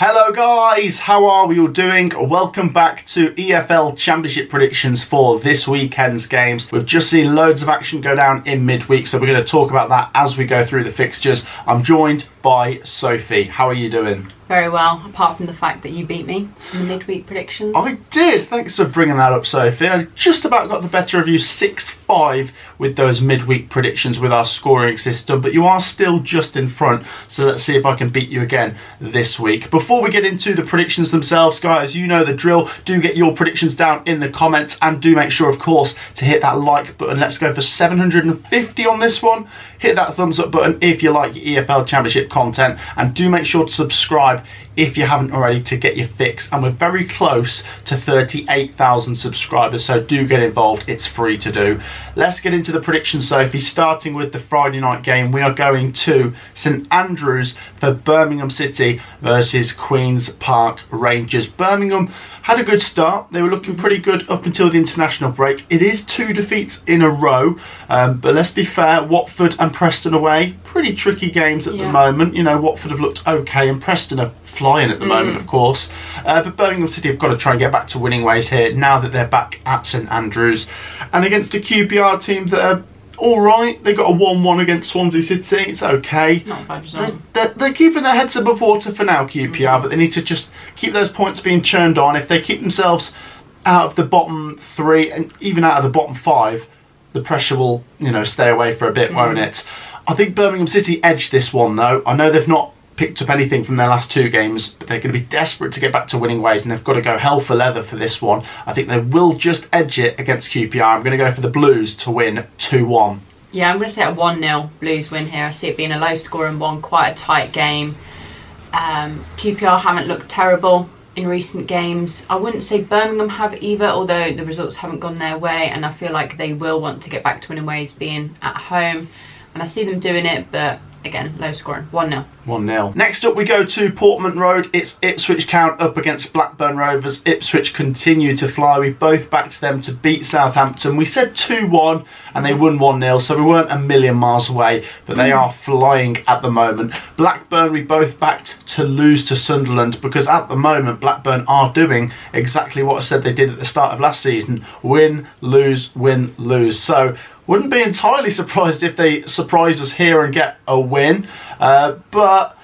Hello guys, how are we all doing? Welcome back to EFL Championship predictions for this weekend's games. We've just seen loads of action go down in midweek, so we're going to talk about that as we go through the fixtures. I'm joined by Sophie. How are you doing? Very well, apart from the fact that you beat me in the midweek predictions. I did. Thanks for bringing that up, Sophie. I just about got the better of you 6-5 with those midweek predictions with our scoring system, but you are still just in front, so let's see if I can beat you again this week. Before we get into the predictions themselves, guys, you know the drill. Do get your predictions down in the comments, and do make sure, of course, to hit that like button. Let's go for 750 on this one. Hit that thumbs up button if you like your EFL Championship content, and do make sure to subscribe if you haven't already to get your fix. And we're very close to 38,000 subscribers, so do get involved. It's free to do. Let's get into the predictions, Sophie, starting with the Friday night game. We are going to St Andrews for Birmingham City versus Queen's Park Rangers. Birmingham had a good start. They were looking pretty good up until the international break. It is 2 defeats in a row, but let's be fair, Watford and Preston away, pretty tricky games at the moment. You know, Watford have looked okay and Preston are flying at the moment, of course. But Birmingham City have got to try and get back to winning ways here now that they're back at St Andrews. And against a QPR team that are all right, they got a 1-1 against Swansea City. It's okay. Not a bad result. They're keeping their heads above water for now, QPR, but they need to just keep those points being churned on. If they keep themselves out of the bottom 3 and even out of the bottom 5, the pressure will, stay away for a bit, won't it? I think Birmingham City edged this one, though. I know they've not picked up anything from their last 2 games, but they're going to be desperate to get back to winning ways, and they've got to go hell for leather for this one. I think they will just edge it against QPR. I'm going to go for the Blues to win 2-1. Yeah, I'm going to say a 1-0 Blues win here. I see it being a low-scoring one, quite a tight game. QPR haven't looked terrible in recent games. I wouldn't say Birmingham have either, although the results haven't gone their way, and I feel like they will want to get back to winning ways being at home. And I see them doing it, but again, low scoring. 1-0. 1-0. Next up we go to Portman Road. It's Ipswich Town up against Blackburn Rovers. Ipswich continue to fly. We both backed them to beat Southampton. We said 2-1 and they won 1-0, so we weren't a million miles away, but they are flying at the moment. Blackburn we both backed to lose to Sunderland, because at the moment Blackburn are doing exactly what I said they did at the start of last season. Win, lose, win, lose. So wouldn't be entirely surprised if they surprise us here and get a win. But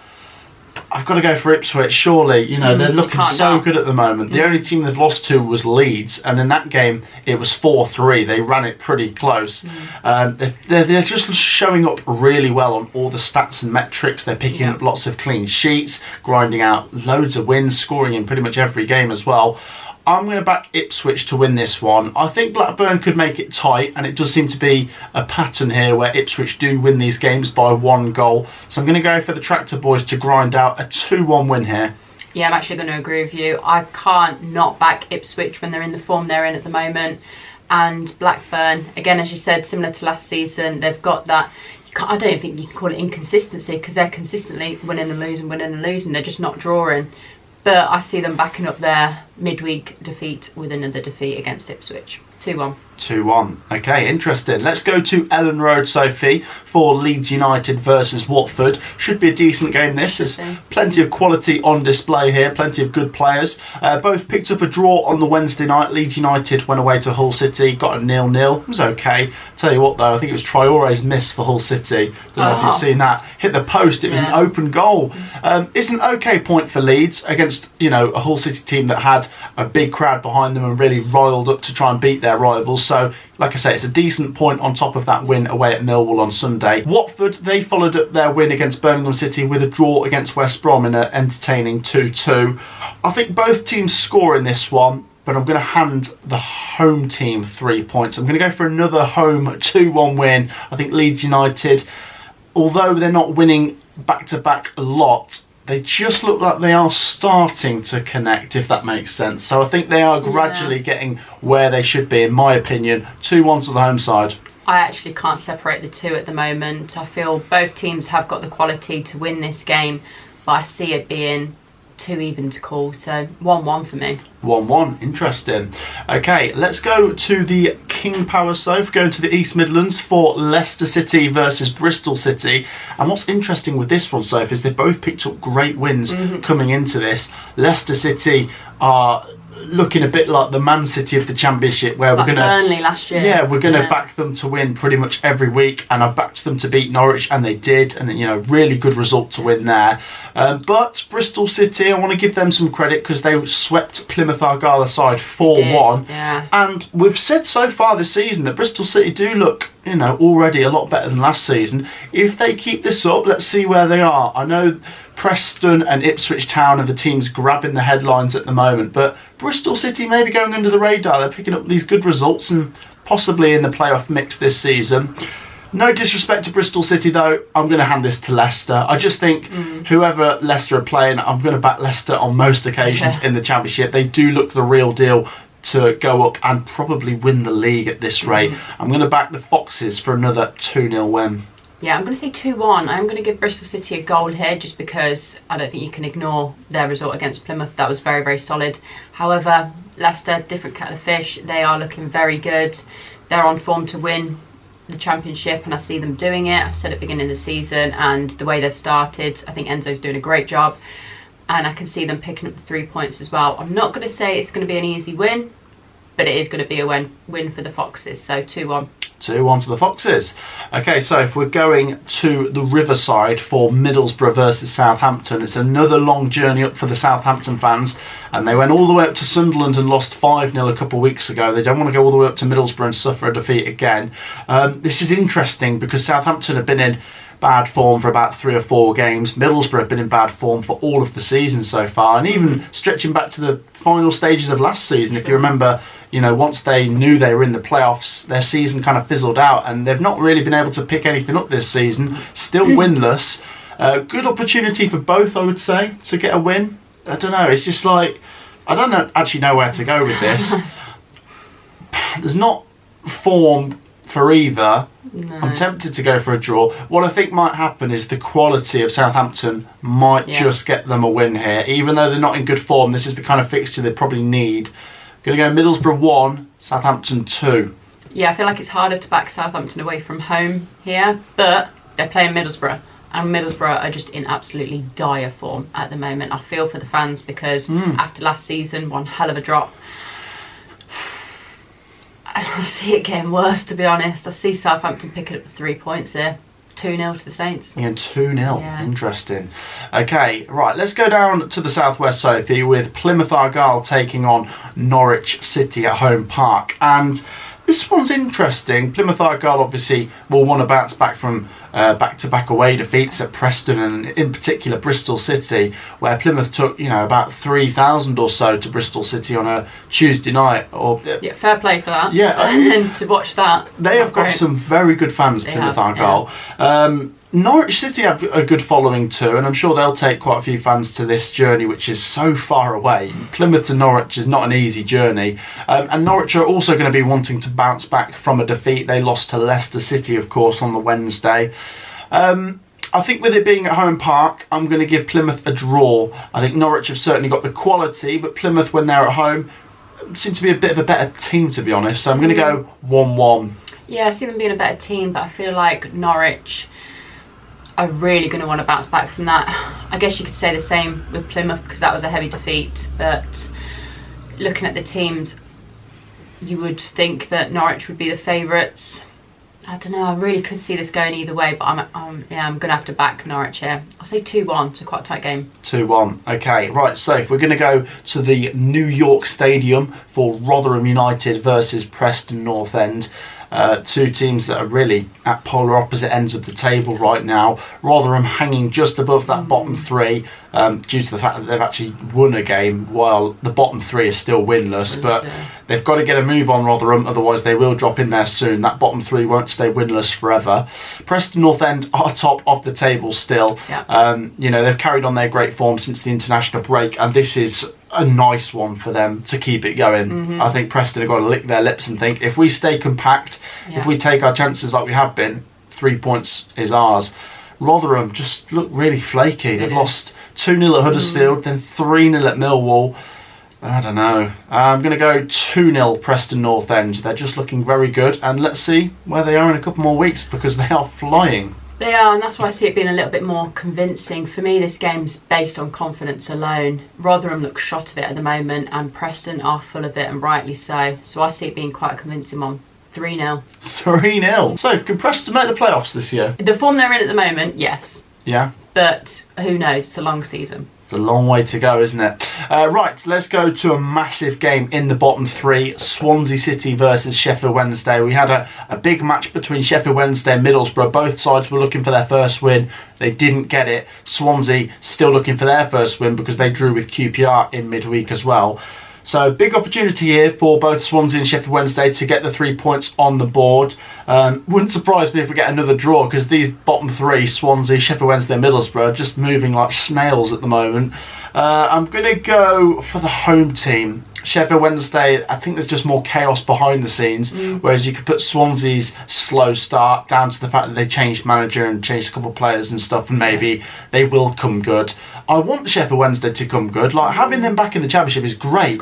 I've got to go for Ipswich, surely. They're looking so good at the moment. The only team they've lost to was Leeds, and in that game it was 4-3. They ran it pretty close. They're just showing up really well on all the stats and metrics. They're picking up lots of clean sheets, grinding out loads of wins, scoring in pretty much every game as well. I'm going to back Ipswich to win this one. I think Blackburn could make it tight, and it does seem to be a pattern here where Ipswich do win these games by 1 goal. So I'm going to go for the Tractor Boys to grind out a 2-1 win here. Yeah, I'm actually going to agree with you. I can't not back Ipswich when they're in the form they're in at the moment. And Blackburn, again, as you said, similar to last season, they've got that. I don't think you can call it inconsistency, because they're consistently winning and losing. They're just not drawing. But I see them backing up their midweek defeat with another defeat against Ipswich. 2-1. 2-1. Okay, interesting. Let's go to Ellen Road, Sophie, for Leeds United versus Watford. Should be a decent game, this. There's plenty of quality on display here, plenty of good players. Both picked up a draw on the Wednesday night. Leeds United went away to Hull City, got a 0-0. It was okay. Tell you what, though, I think it was Traore's miss for Hull City. Don't know if you've seen that. Hit the post. It was an open goal. It's an okay point for Leeds against, a Hull City team that had a big crowd behind them and really riled up to try and beat their rivals. So, like I say, it's a decent point on top of that win away at Millwall on Sunday. Watford, they followed up their win against Birmingham City with a draw against West Brom in an entertaining 2-2. I think both teams score in this one, but I'm going to hand the home team 3 points. I'm going to go for another home 2-1 win. I think Leeds United, although they're not winning back-to-back a lot, they just look like they are starting to connect, if that makes sense. So I think they are gradually getting where they should be, in my opinion. 2-1 to the home side. I actually can't separate the two at the moment. I feel both teams have got the quality to win this game, but I see it being too even to call. So 1-1 for me. 1-1, interesting. Okay, let's go to the King Power South, going to the East Midlands for Leicester City versus Bristol City. And what's interesting with this one, Soph, is they've both picked up great wins coming into this. Leicester City are looking a bit like the Man City of the Championship, where we're going to Burnley last year. Yeah, we're going to back them to win pretty much every week, and I've backed them to beat Norwich, and they did, and really good result to win there. But Bristol City, I want to give them some credit because they swept Plymouth Argyle aside 4-1. Yeah. And we've said so far this season that Bristol City do look, already a lot better than last season. If they keep this up, let's see where they are. I know Preston and Ipswich Town are the teams grabbing the headlines at the moment, but Bristol City may be going under the radar. They're picking up these good results and possibly in the playoff mix this season. No disrespect to Bristol City though, I'm going to hand this to Leicester. I just think whoever Leicester are playing, I'm going to back Leicester on most occasions in the Championship. They do look the real deal to go up and probably win the league at this rate. I'm going to back the Foxes for another 2-0 win. Yeah, I'm going to say 2-1. I'm going to give Bristol City a goal here just because I don't think you can ignore their result against Plymouth. That was very, very solid. However, Leicester, different kettle of fish. They are looking very good. They're on form to win the Championship, and I see them doing it. I've said at the beginning of the season, and the way they've started, I think Enzo's doing a great job, and I can see them picking up the 3 points as well. I'm not going to say it's going to be an easy win, but it is going to be a win for the Foxes. So 2-1. 2-1 to the Foxes. Okay, so if we're going to the Riverside for Middlesbrough versus Southampton, it's another long journey up for the Southampton fans, and they went all the way up to Sunderland and lost 5-0 a couple of weeks ago. They don't want to go all the way up to Middlesbrough and suffer a defeat again. This is interesting because Southampton have been in bad form for about 3 or 4 games. Middlesbrough have been in bad form for all of the season so far, and even stretching back to the final stages of last season. If you remember, once they knew they were in the playoffs, their season kind of fizzled out, and they've not really been able to pick anything up this season. Still winless. Good opportunity for both, I would say, to get a win. I don't know. It's just like, I don't actually know where to go with this. There's not form for either. No. I'm tempted to go for a draw. What I think might happen is the quality of Southampton might just get them a win here. Even though they're not in good form, this is the kind of fixture they probably need. Going to go Middlesbrough 1, Southampton 2. Yeah, I feel like it's harder to back Southampton away from home here, but they're playing Middlesbrough, and Middlesbrough are just in absolutely dire form at the moment. I feel for the fans because after last season, one hell of a drop. I see it getting worse, to be honest. I see Southampton picking up 3 points here. 2-0 to the Saints. Yeah, 2-0. Yeah. Interesting. Okay, right, let's go down to the southwest, Sophie, with Plymouth Argyle taking on Norwich City at Home Park. And this one's interesting. Plymouth Argyle obviously will want to bounce back from back-to-back away defeats at Preston and in particular Bristol City, where Plymouth took about 3,000 or so to Bristol City on a Tuesday night. Yeah, fair play for that. Yeah, and then to watch that. They have got some very good fans, Plymouth Argyle. Yeah. Norwich City have a good following too, and I'm sure they'll take quite a few fans to this journey, which is so far away. Plymouth to Norwich is not an easy journey. And Norwich are also going to be wanting to bounce back from a defeat. They lost to Leicester City, of course, on the Wednesday. I think with it being at Home Park, I'm going to give Plymouth a draw. I think Norwich have certainly got the quality, but Plymouth, when they're at home, seem to be a bit of a better team, to be honest. So I'm going to go 1-1. Yeah, I see them being a better team, but I feel like Norwich are really going to want to bounce back from that. I guess you could say the same with Plymouth because that was a heavy defeat, but looking at the teams, you would think that Norwich would be the favourites. I don't know, I really could see this going either way, but I'm going to have to back Norwich here. I'll say 2-1, it's a quite a tight game. 2-1, okay. Right, so if we're going to go to the New York Stadium for Rotherham United versus Preston North End. Two teams that are really at polar opposite ends of the table right now. Rotherham hanging just above that bottom 3 due to the fact that they've actually won a game while the bottom 3 is still winless. But they've got to get a move on, Rotherham, otherwise they will drop in there soon. That bottom 3 won't stay winless forever. Preston North End are top of the table still. Yeah. They've carried on their great form since the international break, and this is a nice one for them to keep it going. I think Preston have got to lick their lips and think, if we stay compact, if we take our chances like we have been, 3 points is ours. Rotherham just look really flaky. They've lost 2-0 at Huddersfield, then 3-0 at Millwall. I don't know. I'm going to go 2-0 Preston North End. They're just looking very good, and let's see where they are in a couple more weeks because they are flying. They are, and that's why I see it being a little bit more convincing. For me, this game's based on confidence alone. Rotherham look shot of it at the moment, and Preston are full of it, and rightly so. So I see it being quite a convincing one. 3-0. 3-0. So, can Preston make the playoffs this year? The form they're in at the moment, yes. Yeah. But who knows? It's a long season. It's a long way to go, isn't it? Right, let's go to a massive game in the bottom three. Swansea City versus Sheffield Wednesday. We had a big match between Sheffield Wednesday and Middlesbrough. Both sides were looking for their first win. They didn't get it. Swansea still looking for their first win because they drew with QPR in midweek as well. So big opportunity here for both Swansea and Sheffield Wednesday to get the 3 points on the board. Wouldn't surprise me if we get another draw because these bottom three, Swansea, Sheffield Wednesday and Middlesbrough, are just moving like snails at the moment. I'm going to go for the home team. Sheffield Wednesday, I think there's just more chaos behind the scenes, whereas you could put Swansea's slow start down to the fact that they changed manager and changed a couple of players and stuff, and maybe they will come good. I want Sheffield Wednesday to come good. Like, having them back in the Championship is great,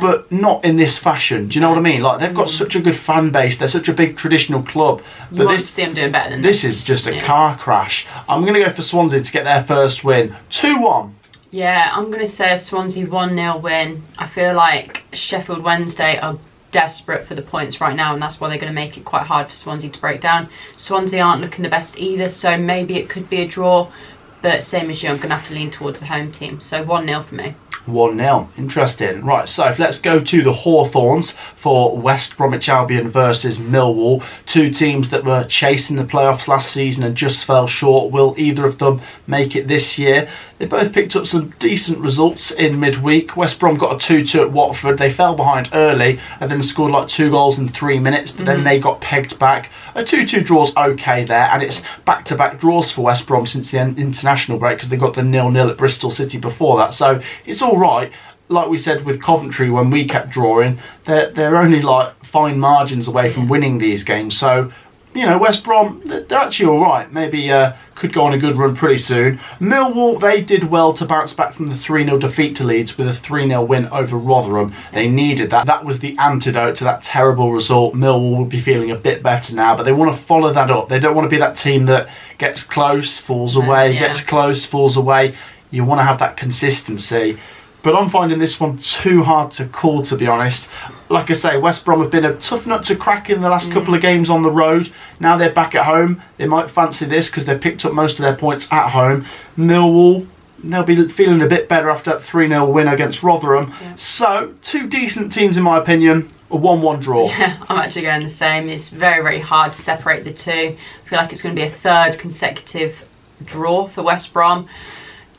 but not in this fashion. Do you know what I mean? Like, they've got such a good fan base. They're such a big traditional club. But want to see them doing better than this. This is just a car crash. I'm going to go for Swansea to get their first win. 2-1. Yeah, I'm going to say a Swansea 1-0 win. I feel like Sheffield Wednesday are desperate for the points right now, and that's why they're going to make it quite hard for Swansea to break down. Swansea aren't looking the best either, so maybe it could be a draw. But same as you, I'm going to have to lean towards the home team. So 1-0 for me. 1-0. Interesting. Right, so let's go to the Hawthorns for West Bromwich Albion versus Millwall. Two teams that were chasing the playoffs last season and just fell short. Will either of them make it this year? They both picked up some decent results in midweek. West Brom got a 2-2 at Watford. They fell behind early and then scored like 2 goals in 3 minutes, but then they got pegged back. A 2-2 draw's okay there, and it's back-to-back draws for West Brom since the international break because they got the 0-0 at Bristol City before that. So it's all right. Like we said with Coventry when we kept drawing, they're only like fine margins away from winning these games. So, you know, West Brom, they're actually all right. Maybe could go on a good run pretty soon. Millwall, they did well to bounce back from the 3-0 defeat to Leeds with a 3-0 win over Rotherham. They needed that. That was the antidote to that terrible result. Millwall would be feeling a bit better now, but they want to follow that up. They don't want to be that team that gets close, falls away, gets close, falls away. You want to have that consistency. But I'm finding this one too hard to call, to be honest. Like I say, West Brom have been a tough nut to crack in the last couple of games on the road. Now they're back at home. They might fancy this because they've picked up most of their points at home. Millwall, they'll be feeling a bit better after that 3-0 win against Rotherham. Yeah. So, two decent teams in my opinion. A 1-1 draw. Yeah, I'm actually going the same. It's very, very hard to separate the two. I feel like it's going to be a third consecutive draw for West Brom.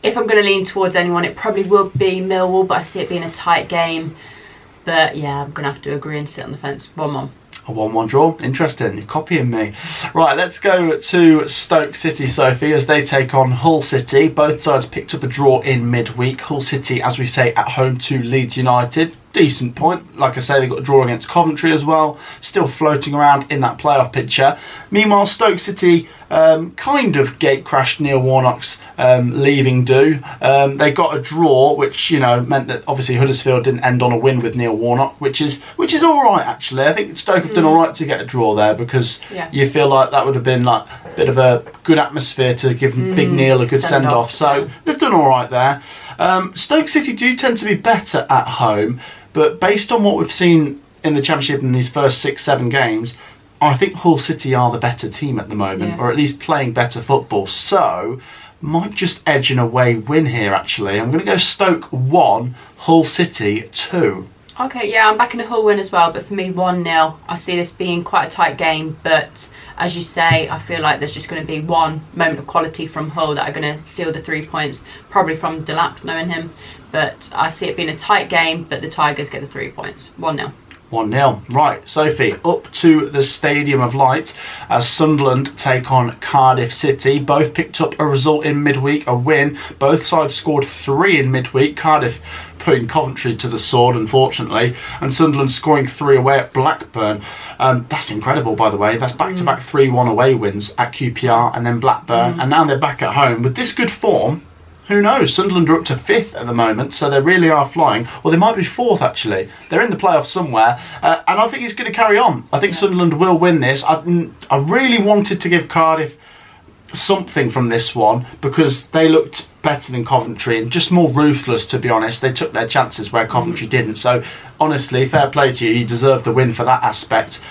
If I'm going to lean towards anyone, it probably will be Millwall, but I see it being a tight game. But yeah, I'm going to have to agree and sit on the fence. 1-1. A 1-1 draw. Interesting. You're copying me. Right, let's go to Stoke City, Sophie, as they take on Hull City. Both sides picked up a draw in midweek. Hull City, as we say, at home to Leeds United. Decent point. Like I say, they got a draw against Coventry as well. Still floating around in that playoff picture. Meanwhile, Stoke City kind of gate crashed Neil Warnock's leaving do. They got a draw, which, you know, meant that obviously Huddersfield didn't end on a win with Neil Warnock, which is all right actually. I think Stoke have done all right to get a draw there because you feel like that would have been like a bit of a good atmosphere to give Big Neil a good send off. So they've done all right there. Stoke City do tend to be better at home, but based on what we've seen in the Championship in these first 6-7 games, I think Hull City are the better team at the moment, or at least playing better football. So, might just edge an away win here, actually. I'm going to go Stoke 1, Hull City 2. Okay, yeah, I'm backing a Hull win as well, but for me, 1-0. I see this being quite a tight game, but as you say, I feel like there's just going to be one moment of quality from Hull that are going to seal the 3 points, probably from Delap, knowing him. But I see it being a tight game, but the Tigers get the 3 points. 1-0. 1-0. Right, Sophie, up to the Stadium of Light as Sunderland take on Cardiff City. Both picked up a result in midweek, a win. Both sides scored 3 in midweek. Cardiff putting Coventry to the sword, unfortunately, and Sunderland scoring 3 away at Blackburn. That's incredible, by the way. That's back-to-back 3-1 away wins at QPR and then Blackburn, and now they're back at home. With this good form, who knows? Sunderland are up to 5th at the moment, so they really are flying. Or they might be 4th, actually. They're in the playoffs somewhere, and I think it's going to carry on. I think Sunderland will win this. I really wanted to give Cardiff something from this one because they looked better than Coventry and just more ruthless, to be honest. They took their chances where Coventry didn't. So, honestly, fair play to you. You deserve the win for that aspect.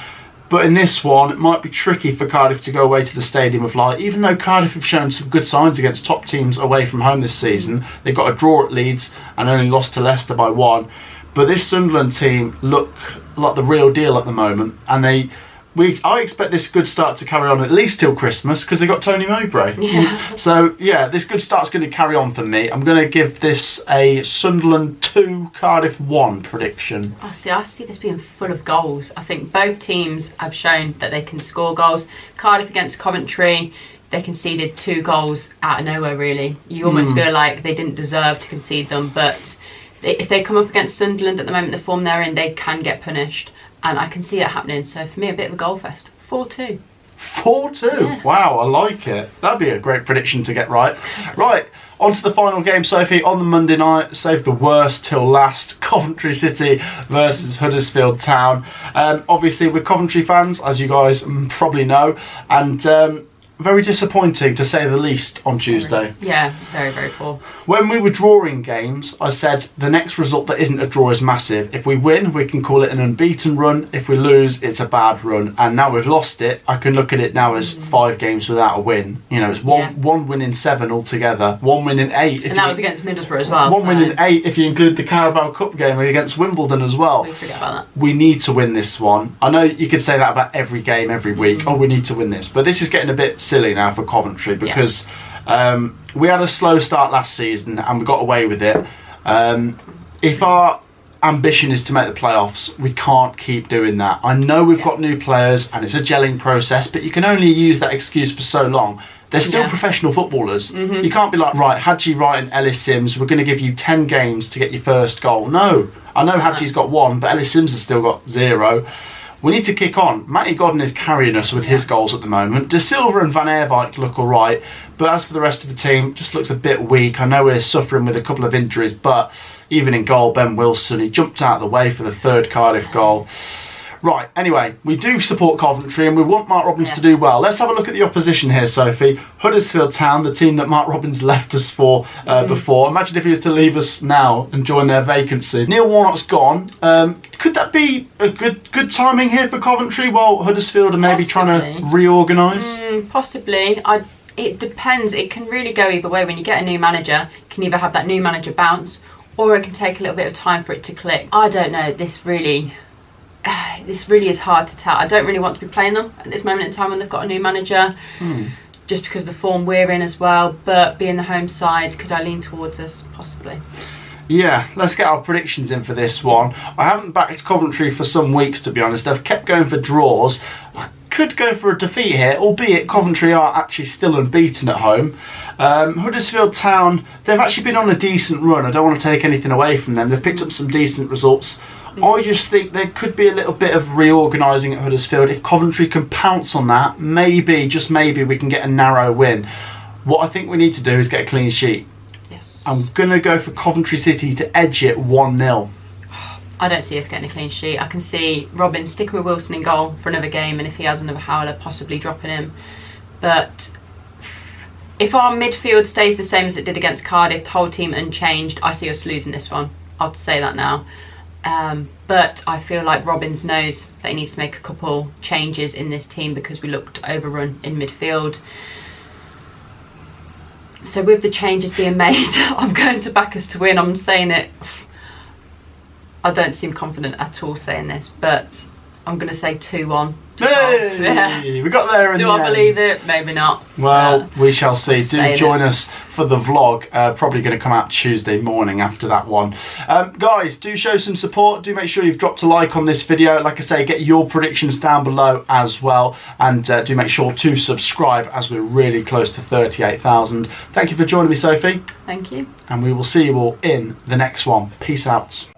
But in this one, it might be tricky for Cardiff to go away to the Stadium of Light, even though Cardiff have shown some good signs against top teams away from home this season. They got a draw at Leeds and only lost to Leicester by 1. But this Sunderland team look like the real deal at the moment, and I expect this good start to carry on at least till Christmas because they got Tony Mowbray. Yeah. So, yeah, this good start's going to carry on for me. I'm going to give this a Sunderland 2, Cardiff 1 prediction. I see this being full of goals. I think both teams have shown that they can score goals. Cardiff against Coventry, they conceded 2 goals out of nowhere, really. You almost feel like they didn't deserve to concede them, but if they come up against Sunderland at the moment, the form they're in, they can get punished. And I can see it happening. So for me, a bit of a goal fest. 4-2. 4-2? Yeah. Wow, I like it. That'd be a great prediction to get right. Right, on to the final game, Sophie. On the Monday night, save the worst till last. Coventry City versus Huddersfield Town. Obviously, we're Coventry fans, as you guys probably know. And very disappointing, to say the least, on Tuesday. Yeah, very, very poor. When we were drawing games, I said the next result that isn't a draw is massive. If we win, we can call it an unbeaten run. If we lose, it's a bad run. And now we've lost it, I can look at it now as 5 games without a win. You know, it's one win in 7 altogether. 1 win in 8. And that was against Middlesbrough as well. 1 win in 8 if you include the Carabao Cup game against Wimbledon as well. We forget about that. We need to win this one. I know you could say that about every game, every week. Oh, we need to win this. But this is getting a bit silly now for Coventry because we had a slow start last season and we got away with it. If our ambition is to make the playoffs, we can't keep doing that. I know we've got new players and it's a gelling process, but you can only use that excuse for so long. They're still professional footballers. You can't be like, right, Hadji Wright and Ellis Sims, we're going to give you 10 games to get your first goal. No, I know Hadji's got 1, but Ellis Sims has still got 0. We need to kick on. Matty Godden is carrying us with his goals at the moment. De Silva and Van Eerwijk look all right, but as for the rest of the team, just looks a bit weak. I know we're suffering with a couple of injuries, but even in goal, Ben Wilson, he jumped out of the way for the 3rd Cardiff goal. Right, anyway, we do support Coventry and we want Mark Robins to do well. Let's have a look at the opposition here, Sophie. Huddersfield Town, the team that Mark Robins left us for before. Imagine if he was to leave us now and join their vacancy. Neil Warnock's gone. Could that be a good timing here for Coventry while Huddersfield are maybe trying to reorganise? Possibly. It depends. It can really go either way. When you get a new manager, you can either have that new manager bounce or it can take a little bit of time for it to click. I don't know. This really is hard to tell. I don't really want to be playing them at this moment in time when they've got a new manager, just because of the form we're in as well. But being the home side, could I lean towards us? Possibly. Yeah, let's get our predictions in for this one. I haven't backed Coventry for some weeks, to be honest. I've kept going for draws. I could go for a defeat here, albeit Coventry are actually still unbeaten at home. Huddersfield Town, they've actually been on a decent run. I don't want to take anything away from them. They've picked up some decent results. I just think there could be a little bit of reorganising at Huddersfield. If Coventry can pounce on that, maybe, just maybe, we can get a narrow win. What I think we need to do is get a clean sheet. Yes. I'm going to go for Coventry City to edge it 1-0. I don't see us getting a clean sheet. I can see Robin sticking with Wilson in goal for another game, and if he has another howler, possibly dropping him. But if our midfield stays the same as it did against Cardiff, the whole team unchanged, I see us losing this one. I'll say that now. But I feel like Robins knows that he needs to make a couple changes in this team because we looked overrun in midfield. So with the changes being made, I'm going to back us to win. I'm saying it. I don't seem confident at all saying this, but I'm going to say 2-1. Hey, we got there in the end. Do I believe it? Maybe not. Well, we shall see. Do join it. us for the vlog. Probably going to come out Tuesday morning after that one. Guys, do show some support. Do make sure you've dropped a like on this video. Like I say, get your predictions down below as well. And do make sure to subscribe as we're really close to 38,000. Thank you for joining me, Sophie. Thank you. And we will see you all in the next one. Peace out.